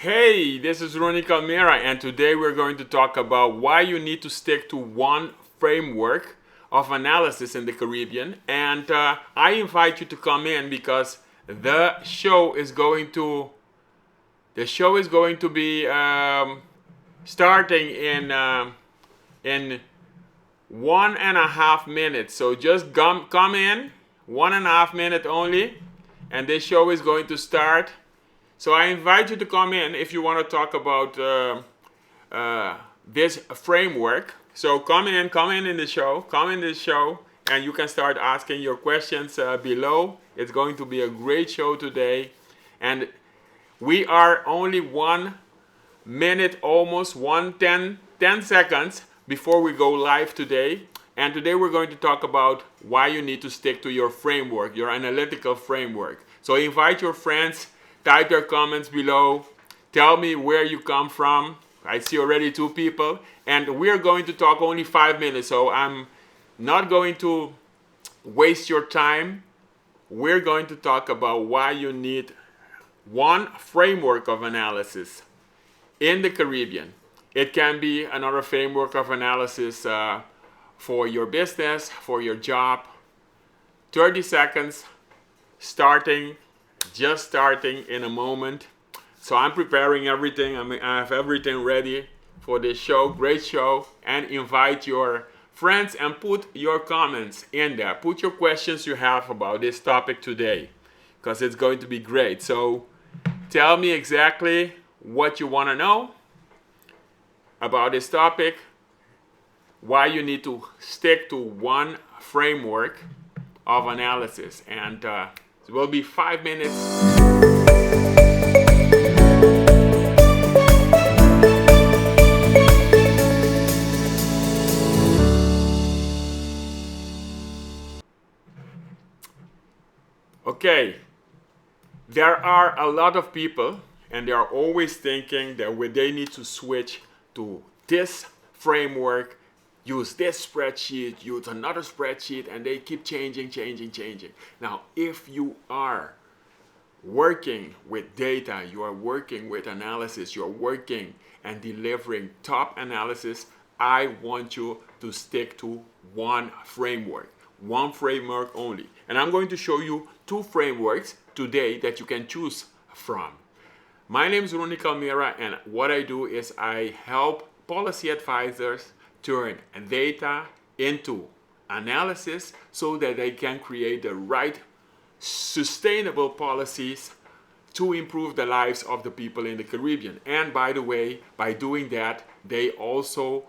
Hey, this is Ronnie Calmera, and today we're going to talk about why you need to stick to one framework of analysis in the Caribbean. And I invite you to come in because the show is going to be starting in 1.5 minutes. So just come in, 1.5 minutes only, and this show is going to start. So I invite you to come in if you want to talk about this framework. So come in the show, and you can start asking your questions below. It's going to be a great show today, and we are only 1 minute, almost 10 seconds before we go live today. And today we're going to talk about why you need to stick to your framework, your analytical framework. So invite your friends. Type your comments below. Tell me where you come from. I see already 2 people. And we're going to talk only 5 minutes. So I'm not going to waste your time. We're going to talk about why you need one framework of analysis in the Caribbean. It can be another framework of analysis for your business, for your job. 30 seconds starting. Just starting in a moment. So I'm preparing everything. I have everything ready for this show. Great show. And invite your friends and put your comments in there. Put your questions you have about this topic today, because it's going to be great. So tell me exactly what you want to know about this topic, why you need to stick to one framework of analysis. And it will be 5 minutes. Okay, there are a lot of people, and they are always thinking that they need to switch to this framework, use this spreadsheet, use another spreadsheet, and they keep changing. Now, if you are working with data, you are working with analysis, you're working and delivering top analysis, I want you to stick to one framework only. And I'm going to show you 2 frameworks today that you can choose from. My name is Ronnie Calmera, and what I do is I help policy advisors turn data into analysis so that they can create the right sustainable policies to improve the lives of the people in the Caribbean. And by the way, by doing that, they also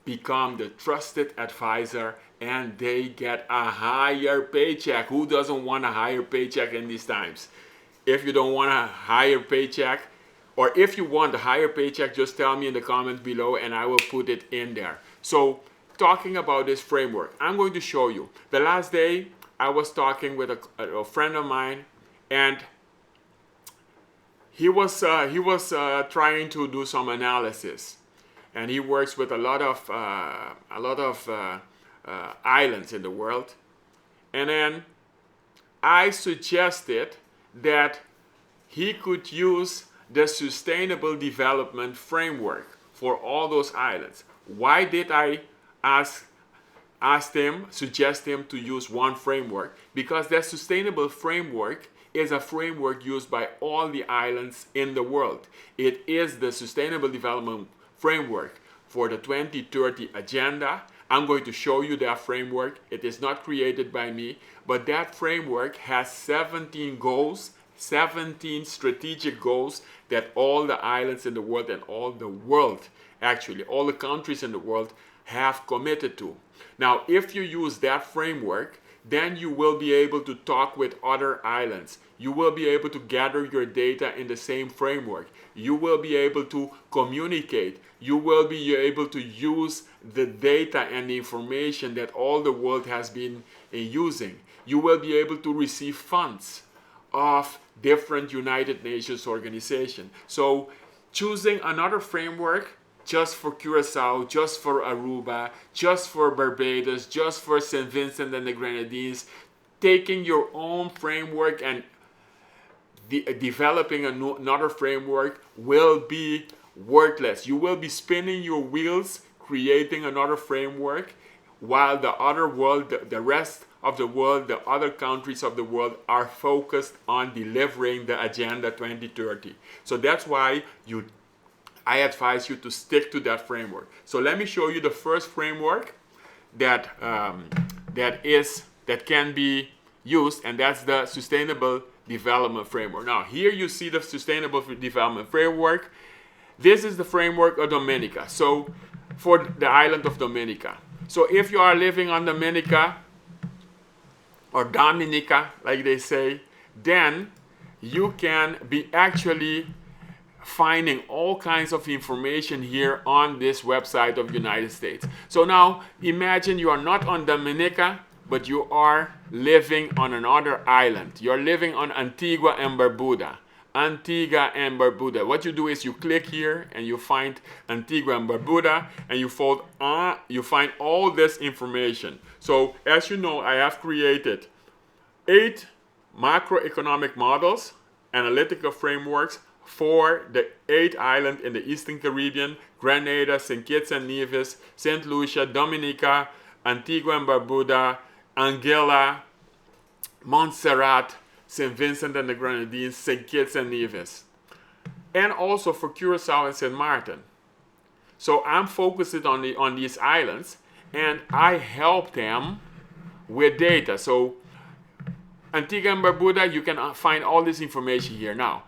become the trusted advisor and they get a higher paycheck. Who doesn't want a higher paycheck in these times? If you don't want a higher paycheck, or if you want a higher paycheck, just tell me in the comments below and I will put it in there. So talking about this framework, I'm going to show you. The last day I was talking with a friend of mine, and he was trying to do some analysis, and he works with a lot of islands in the world. And then I suggested that he could use the Sustainable Development Framework for all those islands. Why did I suggest him to use one framework? Because that sustainable framework is a framework used by all the islands in the world. It is the Sustainable Development Framework for the 2030 Agenda. I'm going to show you that framework. It is not created by me, but that framework has 17 goals, 17 strategic goals that all the islands in the world and all the countries in the world have committed to. Now, if you use that framework, then you will be able to talk with other islands. You will be able to gather your data in the same framework. You will be able to communicate. You will be able to use the data and the information that all the world has been using. You will be able to receive funds of different United Nations organizations. So choosing another framework just for Curacao, just for Aruba, just for Barbados, just for St. Vincent and the Grenadines, taking your own framework and developing another framework will be worthless. You will be spinning your wheels creating another framework while the other world, the rest of the world, the other countries of the world are focused on delivering the Agenda 2030. So that's why I advise you to stick to that framework. So let me show you the first framework that can be used, and that's the Sustainable Development Framework. Now, here you see the Sustainable Development Framework. This is the framework of Dominica. So, for the island of Dominica. So, if you are living on Dominica, or Dominica, like they say, then you can be actually finding all kinds of information here on this website of United States. So now imagine you are not on Dominica, but you are living on another island. You're living on Antigua and Barbuda. Antigua and Barbuda. What you do is you click here and you find Antigua and Barbuda, and you find all this information. So as you know, I have created 8 macroeconomic models, analytical frameworks for the 8 islands in the Eastern Caribbean: Grenada, St. Kitts and Nevis, St. Lucia, Dominica, Antigua and Barbuda, Anguilla, Montserrat, St. Vincent and the Grenadines, St. Kitts and Nevis, and also for Curacao and St. Martin. So I'm focusing on these islands, and I help them with data. So Antigua and Barbuda, you can find all this information here. Now,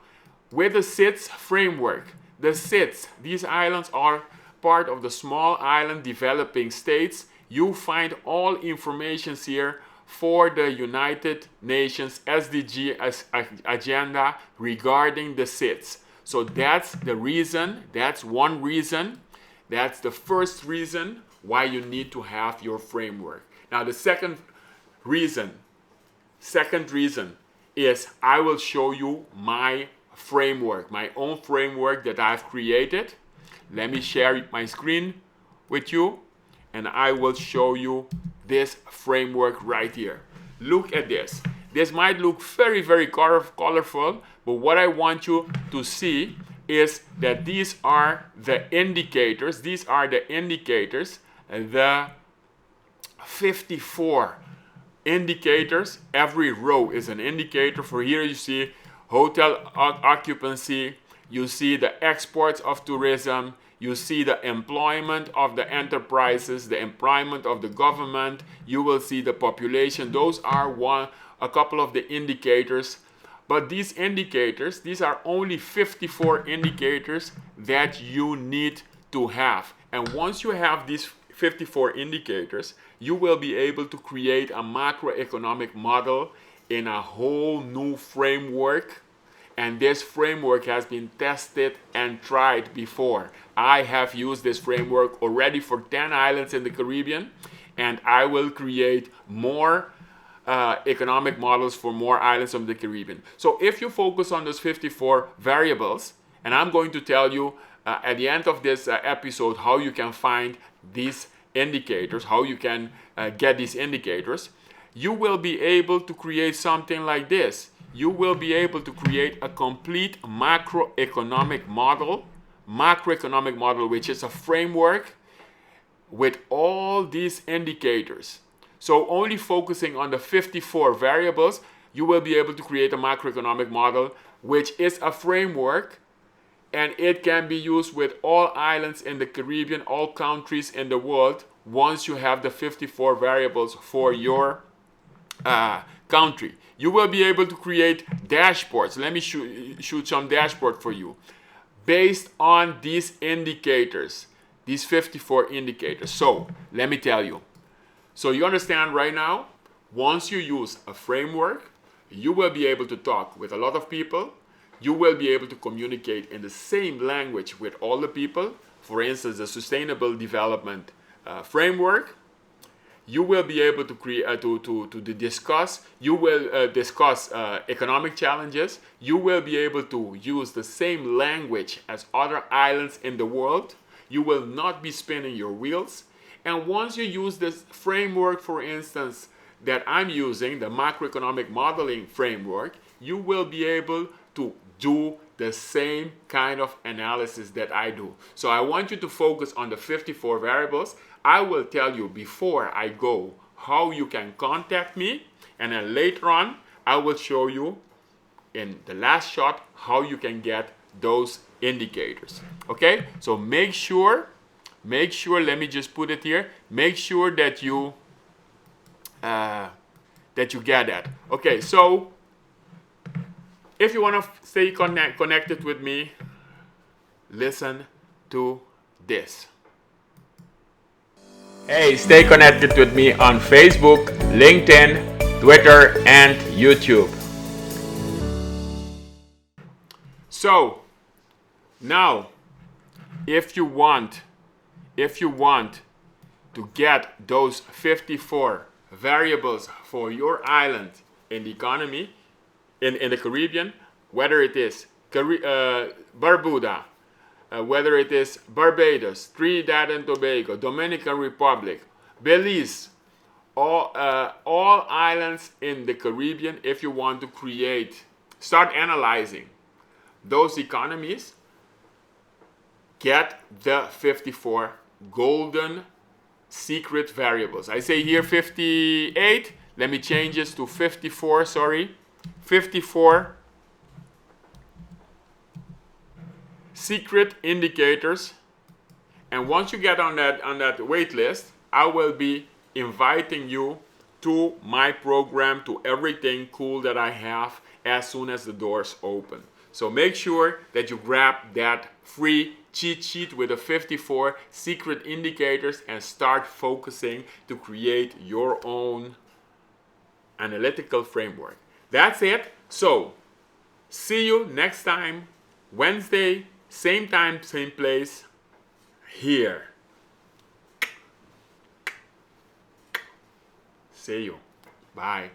with the SIDS framework, the SIDS, these islands are part of the Small Island Developing States. You find all information here for the United Nations SDG agenda regarding the SIDS. So that's the reason, that's one reason, that's the first reason why you need to have your framework. Now the second reason is I will show you my framework, my own framework that I've created. Let me share my screen with you, and I will show you this framework right here. Look at this. This might look very, very colorful, but what I want you to see is that these are the indicators. These are the indicators, the 54 indicators. Every row is an indicator. For here you see hotel occupancy, you see the exports of tourism, you see the employment of the enterprises, the employment of the government, you will see the population. Those are a couple of the indicators. But these indicators, these are only 54 indicators that you need to have. And once you have these 54 indicators, you will be able to create a macroeconomic model in a whole new framework. And this framework has been tested and tried before. I have used this framework already for 10 islands in the Caribbean, and I will create more economic models for more islands of the Caribbean. So if you focus on those 54 variables, and I'm going to tell you at the end of this episode how you can find these indicators, how you can get these indicators, you will be able to create something like this. You will be able to create a complete macroeconomic model, which is a framework with all these indicators. So only focusing on the 54 variables, you will be able to create a macroeconomic model, which is a framework, and it can be used with all islands in the Caribbean, all countries in the world, once you have the 54 variables for your country. You will be able to create dashboards. Let me shoot some dashboard for you based on these indicators, these 54 indicators. So let me tell you. So you understand right now, once you use a framework, you will be able to talk with a lot of people. You will be able to communicate in the same language with all the people. For instance, the Sustainable Development Framework. You will be able to create to discuss. You will discuss economic challenges. You will be able to use the same language as other islands in the world. You will not be spinning your wheels. And once you use this framework, for instance, that I'm using, the macroeconomic modeling framework, you will be able to do the same kind of analysis that I do. So I want you to focus on the 54 variables. I will tell you before I go how you can contact me, and then later on I will show you in the last shot how you can get those indicators. Okay, so make sure, let me just put it here, make sure that you get that. Okay, so if you want to stay connected with me, listen to this. Hey, stay connected with me on Facebook, LinkedIn, Twitter, and YouTube. So now, if you want to get those 54 variables for your island in the economy, in the Caribbean, whether it is Barbuda, whether it is Barbados, Trinidad and Tobago, Dominican Republic, Belize, all islands in the Caribbean, if you want to start analyzing those economies, get the 54 golden secret variables. I say here 58, let me change this to 54, sorry. 54 secret indicators, and once you get on that wait list, I will be inviting you to my program, to everything cool that I have as soon as the doors open. So make sure that you grab that free cheat sheet with the 54 secret indicators and start focusing to create your own analytical framework. That's it. So see you next time, Wednesday, same time, same place, here. See you. Bye.